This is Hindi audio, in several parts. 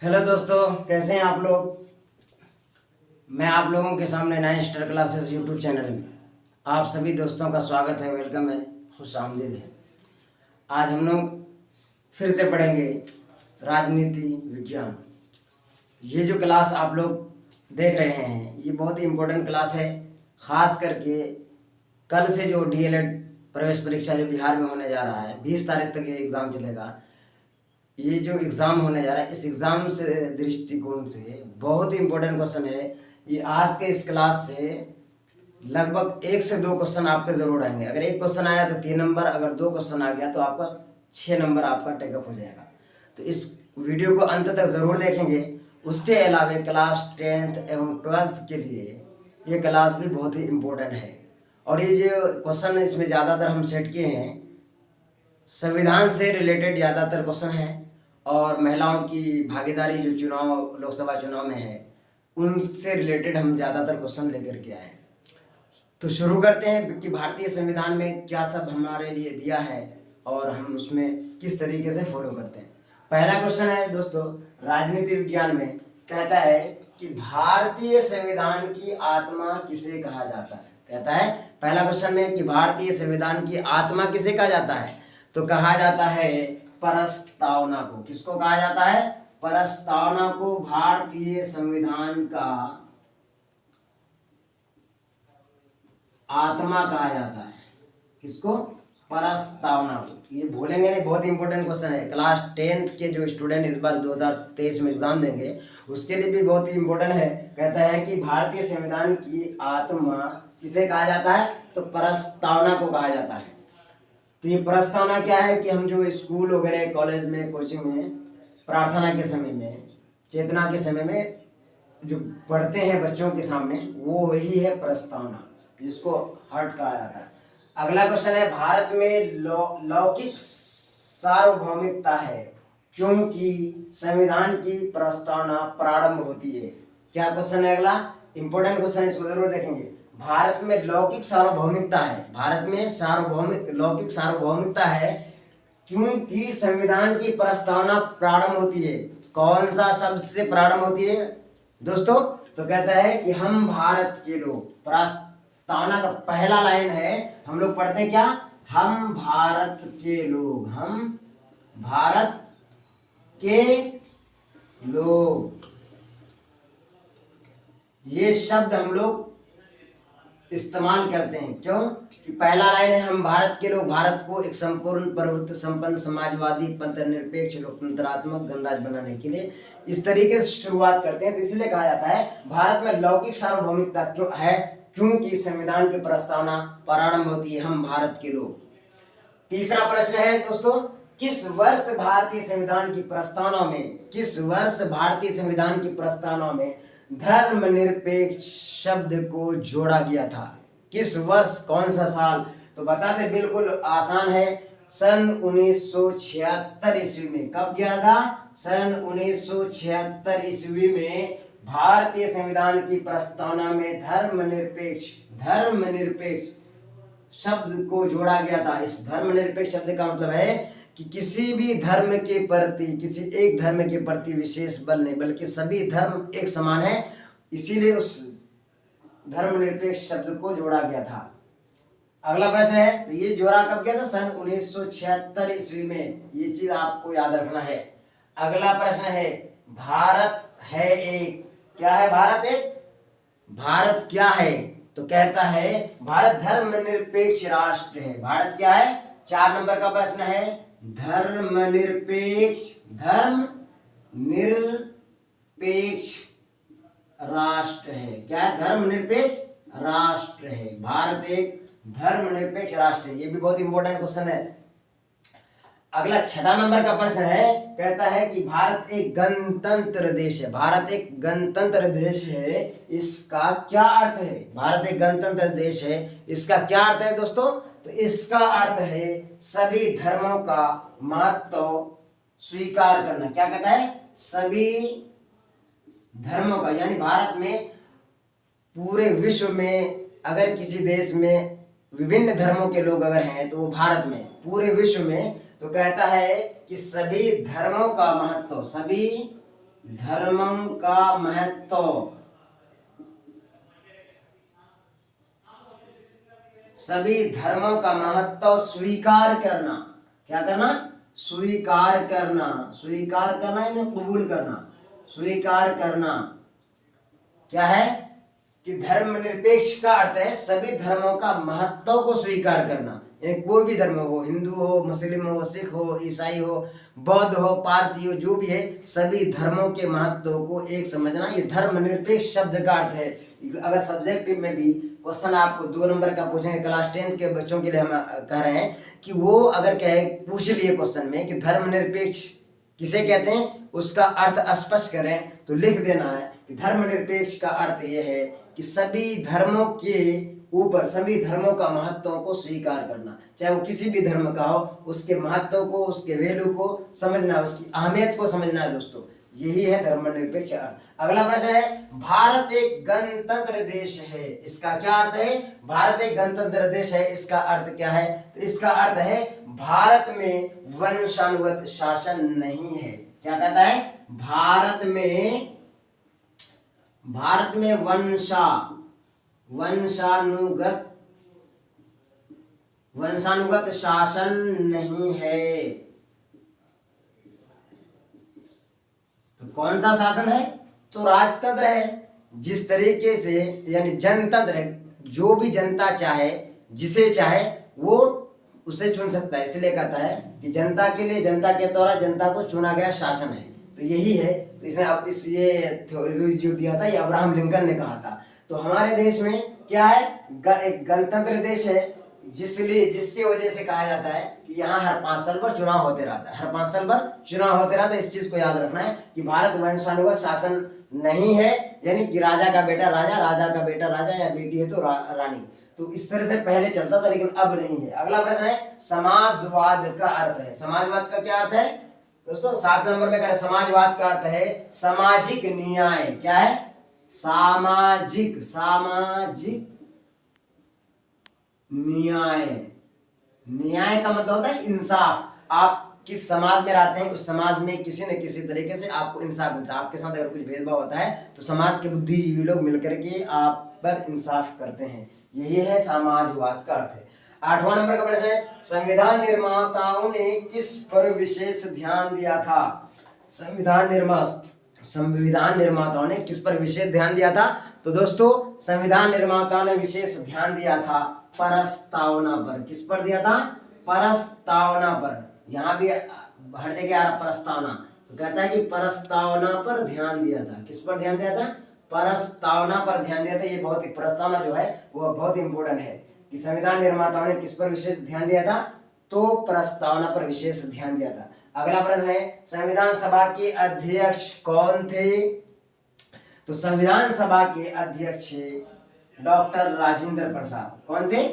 हेलो दोस्तों, कैसे हैं आप लोग। मैं आप लोगों के सामने 9 स्टार क्लासेस यूट्यूब चैनल में आप सभी दोस्तों का स्वागत है, वेलकम है, खुश आमदीद है। आज हम लोग फिर से पढ़ेंगे राजनीति विज्ञान। ये जो क्लास आप लोग देख रहे हैं ये बहुत ही इम्पोर्टेंट क्लास है। ख़ास करके कल से जो डीएलएड प्रवेश परीक्षा जो बिहार में होने जा रहा है, 20 तारीख तक ये एग्ज़ाम चलेगा। ये जो एग्ज़ाम होने जा रहा है, इस एग्ज़ाम से दृष्टिकोण से बहुत ही इम्पोर्टेंट क्वेश्चन है। ये आज के इस क्लास से लगभग 1 से 2 क्वेश्चन आपके ज़रूर आएंगे। अगर एक क्वेश्चन आया तो 3 नंबर, अगर 2 क्वेश्चन आ गया तो आपका 6 नंबर आपका टेकअप हो जाएगा। तो इस वीडियो को अंत तक ज़रूर देखेंगे। उसके अलावा क्लास 10th एवं 12th के लिए ये क्लास भी बहुत ही इम्पोर्टेंट है। और ये जो क्वेश्चन इसमें ज़्यादातर हम सेट किए हैं, संविधान से रिलेटेड ज़्यादातर क्वेश्चन है और महिलाओं की भागीदारी जो चुनाव, लोकसभा चुनाव में है, उनसे रिलेटेड हम ज़्यादातर क्वेश्चन लेकर के आए हैं। तो शुरू करते हैं कि भारतीय संविधान में क्या सब हमारे लिए दिया है और हम उसमें किस तरीके से फॉलो करते हैं। पहला क्वेश्चन है दोस्तों, राजनीति विज्ञान में कहता है कि भारतीय संविधान की आत्मा किसे कहा जाता है। कहता है पहला क्वेश्चन में कि भारतीय संविधान की आत्मा किसे कहा जाता है, तो कहा जाता है प्रस्तावना को। किसको कहा जाता है? प्रस्तावना को भारतीय संविधान का आत्मा कहा जाता है। किसको? प्रस्तावना को। ये भूलेंगे नहीं, बहुत इंपॉर्टेंट क्वेश्चन है। क्लास 10th के जो स्टूडेंट इस बार 2023 में एग्जाम देंगे उसके लिए भी बहुत ही इंपॉर्टेंट है। कहता है कि भारतीय संविधान की आत्मा किसे कहा जाता है, तो प्रस्तावना को कहा जाता है। तो ये प्रस्तावना क्या है कि हम जो स्कूल वगैरह, कॉलेज में, कोचिंग में प्रार्थना के समय में, चेतना के समय में जो पढ़ते हैं बच्चों के सामने, वो वही है प्रस्तावना, जिसको हर्ट कहा जाता है। अगला क्वेश्चन है, भारत में लौकिक सार्वभौमिकता है क्योंकि संविधान की प्रस्तावना प्रारंभ होती है। क्या क्वेश्चन है अगला? इंपॉर्टेंट क्वेश्चन, इसको जरूर देखेंगे। भारत में लौकिक सार्वभौमिकता है, भारत में लौकिक सार्वभौमिकता है क्योंकि संविधान की प्रस्तावना प्रारंभ होती है। कौन सा शब्द से प्रारंभ होती है दोस्तों? तो कहता है कि हम भारत के लोग। प्रस्तावना का पहला लाइन है, हम लोग पढ़ते हैं क्या? हम भारत के लोग, हम भारत के लोग। ये शब्द हम लोग इस्तेमाल करते हैं। क्यों? कि पहला लाइन है हम भारत के लोग, भारत को एक संपूर्ण प्रभुत्व संपन्न समाजवादी पंथनिरपेक्ष लोकतंत्रात्मक गणराज्य बनाने के लिए इस तरीके से शुरुआत करते हैं। तो इसलिए कहा जाता है भारत में लौकिक सार्वभौमिकता क्यों है, क्योंकि संविधान की प्रस्तावना प्रारंभ होती है हम भारत के लोग। तीसरा प्रश्न है दोस्तों, किस वर्ष भारतीय संविधान की प्रस्तावना में, किस वर्ष भारतीय संविधान की प्रस्तावना में धर्मनिरपेक्ष शब्द को जोड़ा गया था? किस वर्ष, कौन सा साल? तो बता दे, बिल्कुल आसान है। सन 1976 ईस्वी में। कब गया था? सन 1976 ईस्वी में भारतीय संविधान की प्रस्तावना में धर्मनिरपेक्ष शब्द को जोड़ा गया था। इस धर्मनिरपेक्ष शब्द का मतलब है कि किसी भी धर्म के प्रति, किसी एक धर्म के प्रति विशेष बल नहीं, बल्कि सभी धर्म एक समान है, इसीलिए उस धर्मनिरपेक्ष शब्द को जोड़ा गया था। अगला प्रश्न है, तो ये जोड़ा कब गया था? सन 1976 ईस्वी में। ये चीज आपको याद रखना है। अगला प्रश्न है, भारत है एक। क्या है भारत एक? भारत क्या है? तो कहता है भारत धर्मनिरपेक्ष राष्ट्र है। भारत क्या है? 4 नंबर का प्रश्न है, धर्मनिरपेक्ष राष्ट्र है। क्या है? धर्मनिरपेक्ष राष्ट्र है। भारत एक धर्मनिरपेक्ष राष्ट्र है। ये भी बहुत इंपॉर्टेंट क्वेश्चन है। अगला 6 नंबर का प्रश्न है, कहता है कि भारत एक गणतंत्र देश है। भारत एक गणतंत्र देश है, इसका क्या अर्थ है? भारत एक गणतंत्र देश है, इसका क्या अर्थ है दोस्तों? तो इसका अर्थ है सभी धर्मों का महत्व स्वीकार करना। क्या कहता है? सभी धर्मों का, यानी भारत में, पूरे विश्व में अगर किसी देश में विभिन्न धर्मों के लोग अगर हैं तो वो भारत में, पूरे विश्व में, तो कहता है कि सभी धर्मों का महत्व, सभी धर्मों का महत्व, सभी धर्मों का महत्व स्वीकार करना। क्या करना? स्वीकार करना। स्वीकार करना यानी कबूल करना, स्वीकार करना। क्या है कि धर्मनिरपेक्ष का अर्थ है सभी धर्मों का महत्व को स्वीकार करना। यानी कोई भी धर्म हो, हिंदू हो, मुस्लिम हो, सिख हो, ईसाई हो, बौद्ध हो, पारसी हो, जो भी है, सभी धर्मों के महत्व को एक समझना। ये धर्मनिरपेक्ष शब्द का अर्थ है। अगर सब्जेक्टिव में भी क्वेश्चन आपको 2 नंबर का पूछेंगे, क्लास 10 के बच्चों के लिए हम कह रहे हैं कि वो अगर कहे पूछ लिए क्वेश्चन में कि धर्मनिरपेक्ष किसे कहते हैं, उसका अर्थ स्पष्ट करें, तो लिख देना है कि धर्मनिरपेक्ष का अर्थ यह है कि सभी धर्मों के ऊपर, सभी धर्मों का महत्व को स्वीकार करना। चाहे वो किसी भी धर्म का हो, उसके महत्व को, उसके वैल्यू को समझना, उसकी अहमियत को समझना है दोस्तों। यही है धर्मनिरपेक्ष अर्थ। अगला प्रश्न है, भारत एक गणतंत्र देश है, इसका क्या अर्थ है? भारत एक गणतंत्र देश है, इसका अर्थ क्या है? तो इसका अर्थ है भारत में वंशानुगत शासन नहीं है। क्या कहता है? भारत में वंशानुगत शासन नहीं है। तो कौन सा शासन है? तो राजतंत्र है। जिस तरीके से यानी जनतंत्र है, जो भी जनता चाहे, जिसे चाहे वो उसे चुन सकता है। इसलिए कहता है कि जनता के लिए, जनता के द्वारा जनता को चुना गया शासन है। तो यही है। तो इसने अब ये जो दिया था, ये अब्राहम लिंकन ने कहा था। तो हमारे देश में क्या है? एक गणतंत्र देश है, जिसकी वजह से कहा जाता है कि यहाँ हर 5 साल पर चुनाव होते रहता है। हर 5 साल पर चुनाव होते रहता है। इस चीज को याद रखना है कि भारत वंशानुगत शासन नहीं है, यानी कि राजा का बेटा राजा, राजा का बेटा राजा, या बेटी है तो रानी। तो इस तरह से पहले चलता था, लेकिन अब नहीं है। अगला प्रश्न है, समाजवाद का अर्थ है। समाजवाद का क्या अर्थ है दोस्तों? 7 नंबर में करें। समाजवाद का अर्थ है सामाजिक न्याय। क्या है? सामाजिक न्याय। न्याय का मतलब होता है इंसाफ। आप किस समाज में रहते हैं, उस समाज में किसी न किसी तरीके से आपको इंसाफ मिलता है। आपके साथ अगर कुछ भेदभाव होता है तो समाज के बुद्धिजीवी लोग मिलकर के आप पर इंसाफ करते हैं। यही है समाजवाद का अर्थ है। 8वां नंबर का प्रश्न है, संविधान निर्माताओं ने किस पर विशेष ध्यान दिया था? संविधान निर्माताओं ने किस पर विशेष ध्यान दिया था? तो दोस्तों, संविधान निर्माताओं ने विशेष ध्यान दिया था प्रस्तावना पर। किस पर दिया था? प्रस्तावना पर। यहाँ भी हर जगह आ रहा प्रस्तावना, तो कहता है कि प्रस्तावना पर ध्यान दिया था। किस पर ध्यान दिया था? प्रस्तावना पर ध्यान दिया था। ये बहुत ही, प्रस्तावना जो है वो बहुत इंपॉर्टेंट है कि संविधान निर्माताओं ने किस पर विशेष ध्यान दिया था? तो प्रस्तावना पर विशेष ध्यान दिया था। अगला प्रश्न है, संविधान सभा के अध्यक्ष कौन थे? तो संविधान सभा के अध्यक्ष डॉक्टर राजेंद्र प्रसाद। कौन थे?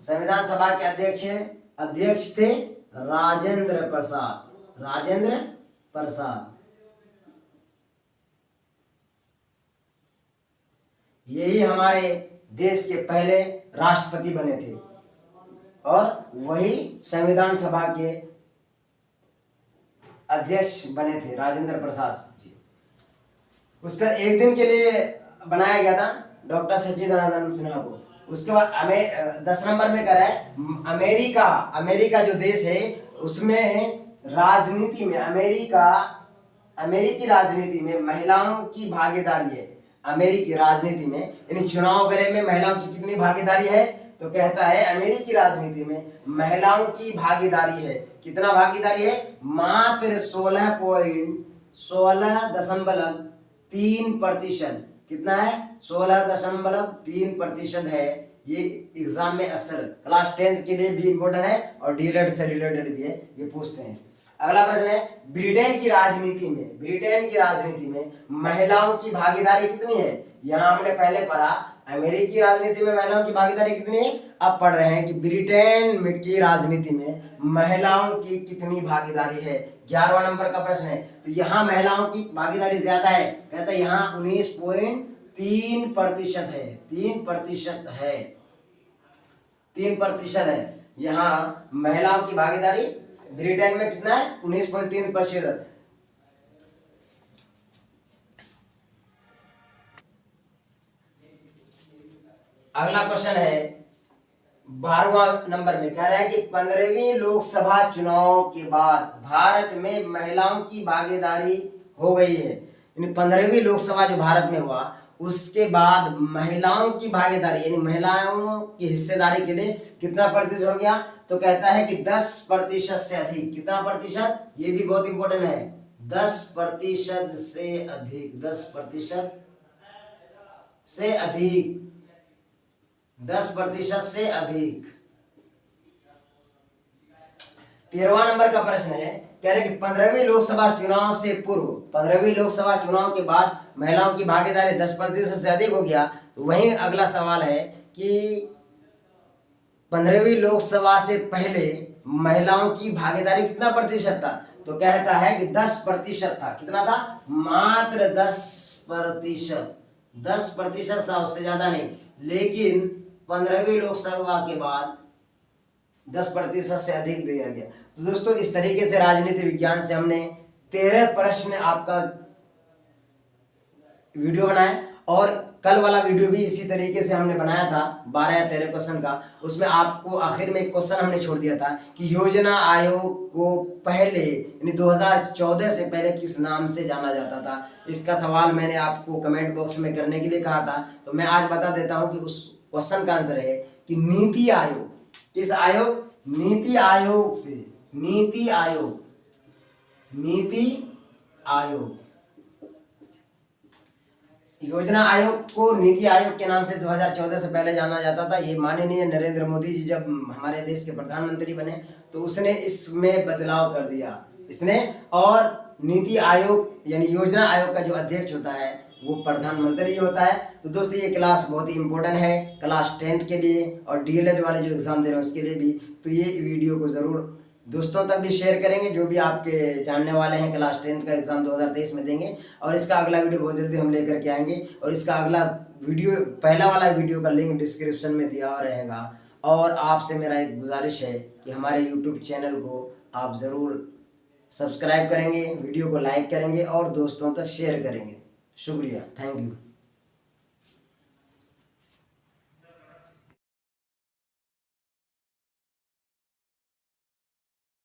संविधान सभा के अध्यक्ष थे राजेंद्र प्रसाद। यही हमारे देश के पहले राष्ट्रपति बने थे और वही संविधान सभा के अध्यक्ष बने थे, राजेंद्र प्रसाद जी। उसका एक दिन के लिए बनाया गया था डॉक्टर सच्चिदानंद सिन्हा को। उसके बाद 10 नंबर में कर रहा है, अमेरिका जो देश है उसमें राजनीति में, अमेरिकी राजनीति में महिलाओं की भागीदारी है। अमेरिकी राजनीति में यानी चुनाव वगैरह में महिलाओं की कितनी भागीदारी है? तो कहता है अमेरिकी राजनीति में महिलाओं की भागीदारी है। कितना भागीदारी है? मात्र 16.3%। कितना है? 16.3% है। ये एग्जाम में अक्सर क्लास 10 के लिए भी इंपॉर्टेंट है और डीएलएड से रिलेटेड भी है, ये पूछते हैं। अगला प्रश्न है, ब्रिटेन की राजनीति में महिलाओं की भागीदारी कितनी है? यहाँ हमने पहले पढ़ा अमेरिकी राजनीति में महिलाओं की भागीदारी कितनी है, अब पढ़ रहे हैं कि ब्रिटेन की राजनीति में महिलाओं की कितनी भागीदारी है। 11वां नंबर का प्रश्न है, तो यहाँ महिलाओं की भागीदारी ज्यादा है। कहता है यहाँ 19.3% है। 3% है यहाँ महिलाओं की भागीदारी। ब्रिटेन में कितना है? 19.3%। अगला क्वेश्चन है 12वां नंबर में, कह रहा है कि 15वीं लोकसभा चुनाव के बाद भारत में महिलाओं की भागीदारी हो गई है। यानी 15वीं लोकसभा जो भारत में हुआ उसके बाद महिलाओं की भागीदारी यानी महिलाओं की हिस्सेदारी के लिए कितना प्रतिशत हो गया? तो कहता है कि 10% से अधिक। कितना प्रतिशत? ये भी बहुत इंपॉर्टेंट है। 10% से अधिक। 10% से अधिक। 10% से अधिक। 13वां नंबर का प्रश्न है, कह रहे कि 15वीं लोकसभा चुनाव से पूर्व 15वीं लोकसभा चुनाव के बाद महिलाओं की भागीदारी 10% से अधिक हो गया। तो वहीं अगला सवाल है कि 15वीं लोकसभा से पहले महिलाओं की भागीदारी कितना प्रतिशत था? तो कहता है कि 10% था। कितना था? मात्र 10%। 10% था, उससे ज्यादा नहीं। लेकिन 15वीं लोकसभा के बाद 10% से अधिक दिया गया। तो दोस्तों इस तरीके से राजनीति विज्ञान से हमने 13 प्रश्न आपका वीडियो बनाया और कल वाला वीडियो भी इसी तरीके से हमने बनाया था 12 या 13 क्वेश्चन का। उसमें आपको आखिर में एक क्वेश्चन हमने छोड़ दिया था कि योजना आयोग को पहले यानी 2014 से पहले किस नाम से जाना जाता था। इसका सवाल मैंने आपको कमेंट बॉक्स में करने के लिए कहा था, तो मैं आज बता देता हूं कि उस क्वेश्चन का आंसर है कि नीति आयोग। किस आयोग? नीति आयोग से। नीति आयोग। नीति आयोग। योजना आयोग को नीति आयोग के नाम से 2014 से पहले जाना जाता था। ये माननीय नरेंद्र मोदी जी जब हमारे देश के प्रधानमंत्री बने तो उसने इसमें बदलाव कर दिया इसने। और नीति आयोग यानी योजना आयोग का जो अध्यक्ष होता है वो प्रधानमंत्री होता है। तो दोस्तों ये क्लास बहुत ही इंपॉर्टेंट है क्लास 10th के लिए और डीएलएड वाले जो एग्जाम दे रहे हैं उसके लिए भी। तो ये वीडियो को जरूर दोस्तों तक भी शेयर करेंगे जो भी आपके जानने वाले हैं क्लास 10th का एग्जाम 2023 में देंगे। और इसका अगला वीडियो बहुत जल्दी हम लेकर के आएंगे और इसका अगला वीडियो पहला वाला वीडियो का लिंक डिस्क्रिप्शन में दिया रहेगा। और आपसे मेरा एक गुजारिश है कि हमारे यूट्यूब चैनल को आप ज़रूर सब्सक्राइब करेंगे, वीडियो को लाइक करेंगे और दोस्तों तक शेयर करेंगे। शुक्रिया, थैंक यू।